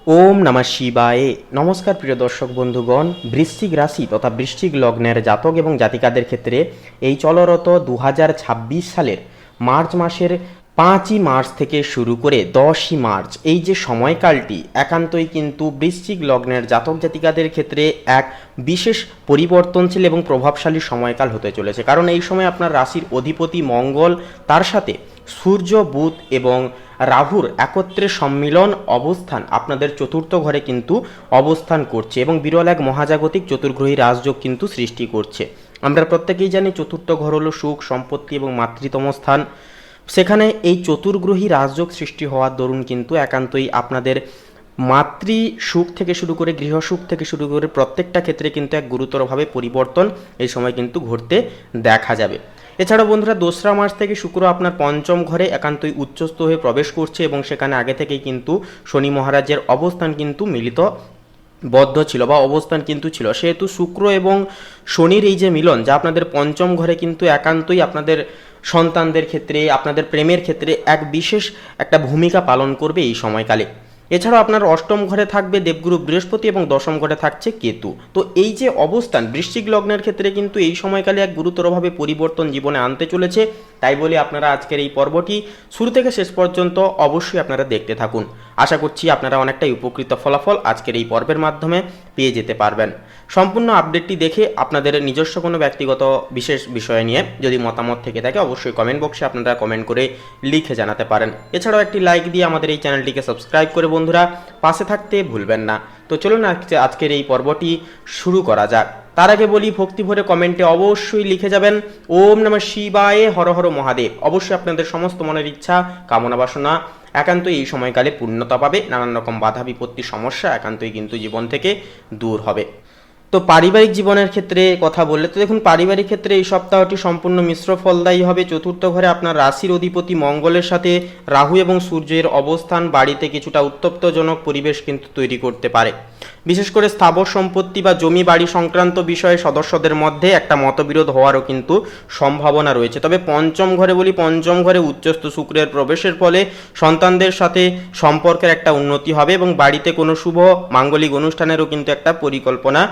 ওম নমঃ শিবায়ে। নমস্কার প্রিয় দর্শক বন্ধুগণ, বৃশ্চিক রাশি তথা বৃশ্চিক লগ্নের জাতক এবং জাতিকাদের ক্ষেত্রে এই চলরত 2026 সালের মার্চ মাসের 5ই মার্চ থেকে শুরু করে 10ই মার্চ এই যে সময়কালটি একান্তই কিন্তু বৃশ্চিক লগ্নের জাতক জাতিকাদের ক্ষেত্রে এক বিশেষ পরিবর্তনশীল এবং প্রভাবশালী সময়কাল হতে চলেছে। কারণ এই সময় আপনার রাশির অধিপতি মঙ্গল, তার সাথে সূর্য, বুধ এবং রাহুর একত্রে সম্মিলন অবস্থান আপনাদের চতুর্থ ঘরে কিন্তু অবস্থান করছে এবং বিরল এক মহাজাগতিক চতুর্গ্রহী রাজযোগ কিন্তু সৃষ্টি করছে। আমরা প্রত্যেকেই জানি চতুর্থ ঘর হলো সুখ, সম্পত্তি এবং মাতৃতম স্থান। সেখানে এই চতুর্গ্রহী রাজযোগ সৃষ্টি হওয়ার দরুন কিন্তু একান্তই আপনাদের মাতৃ সুখ থেকে শুরু করে গৃহসুখ থেকে শুরু করে প্রত্যেকটা ক্ষেত্রে কিন্তু এক গুরুতরভাবে পরিবর্তন এই সময় কিন্তু ঘটতে দেখা যাবে। এছাড়াও বন্ধুরা, 2রা মার্চ থেকে শুক্র আপনার পঞ্চম ঘরে একান্তই উচ্চস্থ হয়ে প্রবেশ করছে এবং সেখানে আগে থেকেই কিন্তু শনি মহারাজের অবস্থান কিন্তু মিলিত বদ্ধ ছিল বা অবস্থান কিন্তু ছিল। সেহেতু শুক্র এবং শনির এই যে মিলন, যা আপনাদের পঞ্চম ঘরে কিন্তু একান্তই আপনাদের সন্তানদের ক্ষেত্রে, আপনাদের প্রেমের ক্ষেত্রে এক বিশেষ একটা ভূমিকা পালন করবে এই সময়কালে। এছাড়াও আপনার অষ্টম ঘরে থাকবে দেবগুরু বৃহস্পতি এবং দশম ঘরে থাকছে কেতু। তো এই যে অবস্থান বৃশ্চিক লগ্নের ক্ষেত্রে কিন্তু এই সময়কালে এক গুরুতরভাবে পরিবর্তন জীবনে আনতে চলেছে। তাই বলে আপনারা আজকের এই পর্বটি শুরু থেকে শেষ পর্যন্ত অবশ্যই আপনারা দেখতে থাকুন। আশা করছি আপনারা অনেকটাই উপকৃত ফলাফল আজকের এই পর্বের মাধ্যমে পেয়ে যেতে পারবেন। সম্পূর্ণ আপডেটটি দেখে আপনাদের নিজস্ব কোনো ব্যক্তিগত বিশেষ বিষয় নিয়ে যদি মতামত থেকে থাকে অবশ্যই কমেন্ট বক্সে আপনারা কমেন্ট করে লিখে জানাতে পারেন। এছাড়াও একটি লাইক দিয়ে আমাদের এই চ্যানেলটিকে সাবস্ক্রাইব করে বন্ধুরা পাশে থাকতে ভুলবেন না। তো চলুন আজকের এই পর্বটি শুরু করা যাক। তার আগে বলি, ভক্তি ভরে কমেন্টে অবশ্যই লিখে যাবেন ওম নমঃ শিবায়ে, হর হর মহাদেব। অবশ্যই আপনাদের সমস্ত মনের ইচ্ছা, কামনা বাসনা একান্তই এই সময়কালে পূর্ণতা পাবে। নানান রকম বাধা বিপত্তি সমস্যা একান্তই কিন্তু জীবন থেকে দূর হবে। তো পারিবারিক জীবনের ক্ষেত্রে কথা বললে তো দেখুন, পারিবারিক ক্ষেত্রে এই সপ্তাহটি সম্পূর্ণ মিশ্র ফলদায়ী হবে। চতুর্থ ঘরে আপনার রাশির অধিপতি মঙ্গলের সাথে রাহু এবং সূর্যের অবস্থান বাড়িতে কিছুটা উত্তপ্তজনক পরিবেশ কিন্তু তৈরি করতে পারে। বিশেষ করে স্থাবর সম্পত্তি বা জমি বাড়ি সংক্রান্ত বিষয়ে সদস্যদের মধ্যে একটা মতবিরোধ হওয়ারও কিন্তু সম্ভাবনা রয়েছে। তবে পঞ্চম ঘরে বলি, পঞ্চম ঘরে উচ্চস্থ শুক্রের প্রবেশের ফলে সন্তানদের সাথে সম্পর্কের একটা উন্নতি হবে এবং বাড়িতে কোনো শুভ মাঙ্গলিক অনুষ্ঠানেরও কিন্তু একটা পরিকল্পনা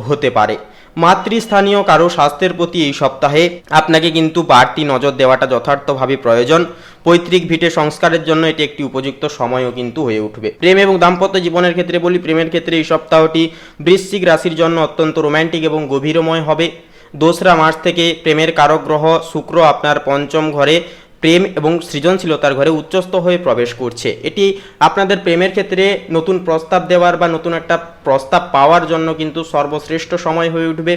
হতে পারে। মাতৃস্থানীয় কারো স্বাস্থ্যের প্রতি এই সপ্তাহে আপনাকে কিন্তু বাড়তি নজর দেওয়াটা যথার্থভাবে প্রয়োজন। পৈতৃক ভিটে সংস্কারের জন্য এটি একটি উপযুক্ত সময়ও কিন্তু হয়ে উঠবে। প্রেম এবং দাম্পত্য জীবনের ক্ষেত্রে বলি, প্রেমের ক্ষেত্রে এই সপ্তাহটি বৃশ্চিক রাশির জন্য অত্যন্ত রোম্যান্টিক এবং গভীরময় হবে। 2রা মার্চ থেকে প্রেমের কারক গ্রহ শুক্র আপনার পঞ্চম ঘরে প্রেম এবং সৃজনশীলতার ঘরে উচ্চস্থ হয়ে প্রবেশ করছে। এটি আপনাদের প্রেমের ক্ষেত্রে নতুন প্রস্তাব দেওয়ার বা নতুন একটা প্রস্তাব পাওয়ার জন্য কিন্তু সর্বশ্রেষ্ঠ সময় হয়ে উঠবে।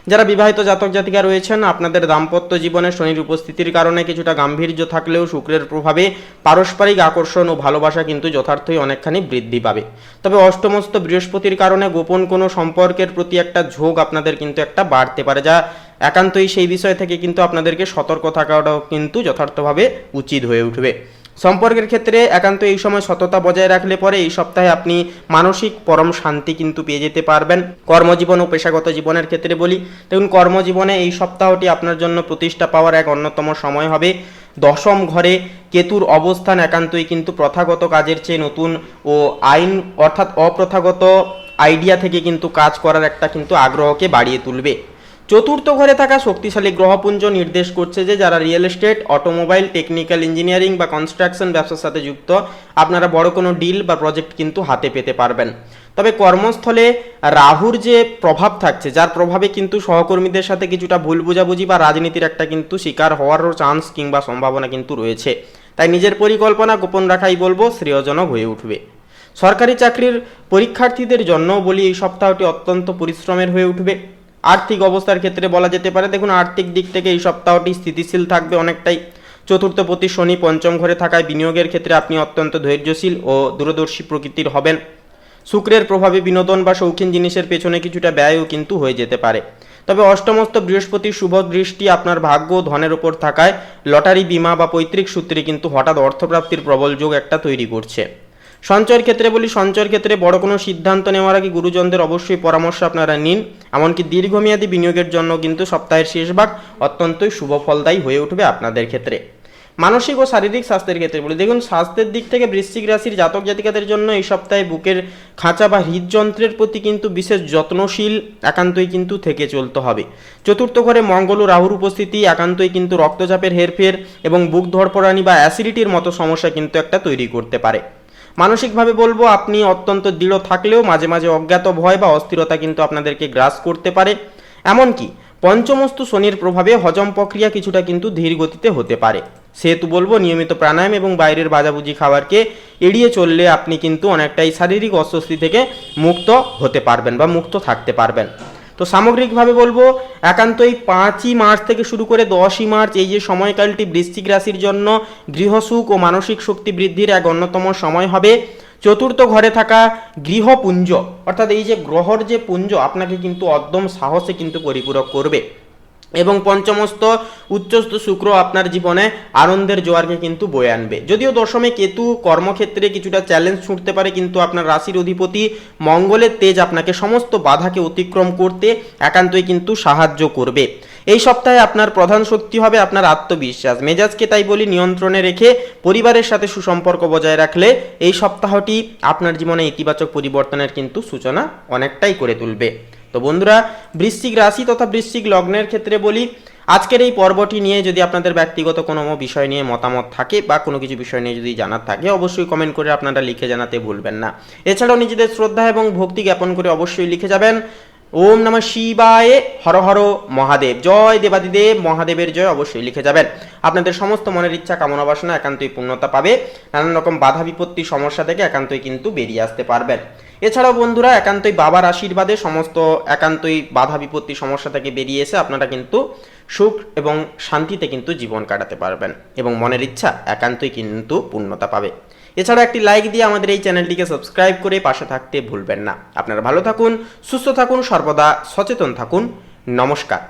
যারা বিবাহিত জাতক জাতিকা রয়েছেন, আপনাদের দাম্পত্য জীবনে শনির উপস্থিতির কারণে কিছুটা গাম্ভীর্য থাকলেও শুক্রের প্রভাবে পারস্পরিক আকর্ষণ ও ভালোবাসা কিন্তু যথার্থই অনেকখানি বৃদ্ধি পাবে। তবে অষ্টমস্ত বৃহস্পতির কারণে গোপন কোনো সম্পর্কের প্রতি একটা ঝোঁক আপনাদের কিন্তু একটা বাড়তে পারে, যা একান্তই সেই বিষয় থেকে কিন্তু আপনাদেরকে সতর্ক থাকাটাও কিন্তু যথার্থভাবে উচিত হয়ে উঠবে। সম্পর্কের ক্ষেত্রে একান্ত এই সময় সততা বজায় রাখলে পরে এই সপ্তাহে আপনি মানসিক পরম শান্তি কিন্তু পেয়ে যেতে পারবেন। কর্মজীবন ও পেশাগত জীবনের ক্ষেত্রে বলি, দেখুন কর্মজীবনে এই সপ্তাহটি আপনার জন্য প্রতিষ্ঠা পাওয়ার এক অন্যতম সময় হবে। দশম ঘরে কেতুর অবস্থান একান্তই কিন্তু প্রথাগত কাজের চেয়ে নতুন ও আইন অর্থাৎ অপ্রথাগত আইডিয়া থেকে কিন্তু কাজ করার একটা কিন্তু আগ্রহকে বাড়িয়ে তুলবে। চতুর্থ ঘরে থাকা শক্তিশালী গ্রহপুঞ্জ নির্দেশ করছে যে যারা real estate, automobile, technical engineering বা কনস্ট্রাকশন ব্যবসার সাথে যুক্ত, আপনারা বড় কোনো ডিল বা প্রজেক্ট কিন্তু হাতে পেতে পারবেন। তবে কর্মস্থলে রাহুর যে প্রভাব থাকছে, যার প্রভাবে কিন্তু সহকর্মীদের সাথে কিছুটা ভুল বোঝাবুঝি বা রাজনীতির একটা কিন্তু শিকার হওয়ারও চান্স কিংবা সম্ভাবনা কিন্তু রয়েছে। তাই নিজের পরিকল্পনা গোপন রাখাই বলবো শ্রেয়জনক হয়ে উঠবে। সরকারি চাকরির পরীক্ষার্থীদের জন্য বলি, এই সপ্তাহটি অত্যন্ত পরিশ্রমের হয়ে উঠবে। আর্থিক অবস্থার ক্ষেত্রে বলা যেতে পারে, দেখুন আর্থিক দিক থেকে এই সপ্তাহটি স্থিতিশীল থাকবে অনেকটাই। চতুর্থপতি শনি পঞ্চম ঘরে থাকায় বিনিয়োগের ক্ষেত্রে আপনি অত্যন্ত ধৈর্যশীল ও দূরদর্শী প্রকৃতির হবেন। শুক্রের প্রভাবে বিনোদন বা শৌখিন জিনিসের পেছনে কিছুটা ব্যয়ও কিন্তু হয়ে যেতে পারে। তবে অষ্টমস্ত বৃহস্পতির শুভ দৃষ্টি আপনার ভাগ্য ও ধনের ওপর থাকায় লটারি, বিমা বা পৈতৃক সূত্রে কিন্তু হঠাৎ অর্থপ্রাপ্তির প্রবল যোগ একটা তৈরি করছে। সঞ্চয়ের ক্ষেত্রে বলি, সঞ্চয়ের ক্ষেত্রে বড় কোনো সিদ্ধান্ত নেওয়ার আগে গুরুজনদের অবশ্যই পরামর্শ আপনারা নিন। এমনকি দীর্ঘমেয়াদী বিনিয়োগের জন্য কিন্তু সপ্তাহের শেষ ভাগ অত্যন্তই শুভ ফলদায়ী হয়ে উঠবে আপনাদের ক্ষেত্রে। মানসিক ও শারীরিক স্বাস্থ্যের ক্ষেত্রে বলি, দেখুন স্বাস্থ্যের দিক থেকে বৃশ্চিক রাশির জাতক জাতিকাদের জন্য এই সপ্তাহে বুকের খাঁচা বা হৃদযন্ত্রের প্রতি কিন্তু বিশেষ যত্নশীল একান্তই কিন্তু থেকে চলতে হবে। চতুর্থ ঘরে মঙ্গল ও রাহুর উপস্থিতি একান্তই কিন্তু রক্তচাপের হেরফের এবং বুক ধড়ফড়ানি বা অ্যাসিডিটির মতো সমস্যা কিন্তু একটা তৈরি করতে পারে। মানসিকভাবে বলবো, আপনি অত্যন্ত দৃঢ় থাকলেও মাঝে মাঝে অজ্ঞাত ভয় বা অস্থিরতা কিন্তু আপনাদেরকে গ্রাস করতে পারে। এমনকি পঞ্চমস্তু শনির প্রভাবে হজম প্রক্রিয়া কিছুটা কিন্তু ধীর গতিতে হতে পারে। সেহেতু বলবো, নিয়মিত প্রাণায়াম এবং বাইরের ভাজাভুজি খাবারকে এড়িয়ে চললে আপনি কিন্তু অনেকটাই শারীরিক অস্বস্তি থেকে মুক্ত হতে পারবেন বা মুক্ত থাকতে পারবেন। তো সামগ্রিকভাবে বলবো, একান্তই 5ই মার্চ থেকে শুরু করে 10ই মার্চ এই যে সময়কালটি বৃশ্চিক রাশির জন্য গৃহসুখ ও মানসিক শক্তি বৃদ্ধির এক অন্যতম সময় হবে। চতুর্থ ঘরে থাকা গৃহপুঞ্জ, অর্থাৎ এই যে গ্রহর যে পুঞ্জ, আপনাকে কিন্তু অদ্যম সাহসে কিন্তু পরিপূরক করবে এবং পঞ্চমস্ত উচ্চস্থ শুক্র আপনার জীবনে আনন্দের জোয়ারকে কিন্তু বয়ে আনবে। যদিও দশমে কেতু কর্মক্ষেত্রে কিছুটা চ্যালেঞ্জ ছুটতে পারে, কিন্তু আপনার রাশির অধিপতি মঙ্গলের তেজ আপনাকে সমস্ত বাধাকে অতিক্রম করতে একান্তই কিন্তু সাহায্য করবে। এই সপ্তাহে আপনার প্রধান শক্তি হবে আপনার আত্মবিশ্বাস। মেজাজকে তাই বলি নিয়ন্ত্রণে রেখে পরিবারের সাথে সুসম্পর্ক বজায় রাখলে এই সপ্তাহটি আপনার জীবনে ইতিবাচক পরিবর্তনের কিন্তু সূচনা অনেকটাই করে তুলবে। তো বন্ধুরা, বৃশ্চিক রাশি তথা বৃশ্চিক লগ্নের ক্ষেত্রে বলি, আজকের এই পর্বটি নিয়ে যদি আপনাদের ব্যক্তিগত কোনো বিষয় নিয়ে মতামত থাকে বা কোনো কিছু বিষয় নিয়ে যদি জানার থাকে, অবশ্যই কমেন্ট করে আপনারা লিখে জানাতে ভুলবেন না। এছাড়াও নিজেদের শ্রদ্ধা এবং ভক্তি জ্ঞাপন করে অবশ্যই লিখে যাবেন ওম নমঃ শিবায়, হর হর মহাদেব, জয় দেবাদিদেব মহাদেবের জয়, অবশ্যই লিখে যাবেন। আপনাদের সমস্ত মনের ইচ্ছা কামনা বাসনা একান্তই পূর্ণতা পাবে। নানান রকম বাধা বিপত্তি সমস্যা থেকে একান্তই কিন্তু বেরিয়ে আসতে পারবেন। এছাড়াও বন্ধুরা, একান্তই বাবার আশীর্বাদে সমস্ত একান্তই বাধা বিপত্তি সমস্যা থেকে বেরিয়ে এসে আপনারা কিন্তু সুখ এবং শান্তিতে কিন্তু জীবন কাটাতে পারবেন এবং মনের ইচ্ছা একান্তই কিন্তু পূর্ণতা পাবে। এছাড়া একটি লাইক দিয়ে আমাদের এই চ্যানেলটিকে সাবস্ক্রাইব করে পাশে থাকতে ভুলবেন না। আপনারা ভালো থাকুন, সুস্থ থাকুন, সর্বদা সচেতন থাকুন। নমস্কার।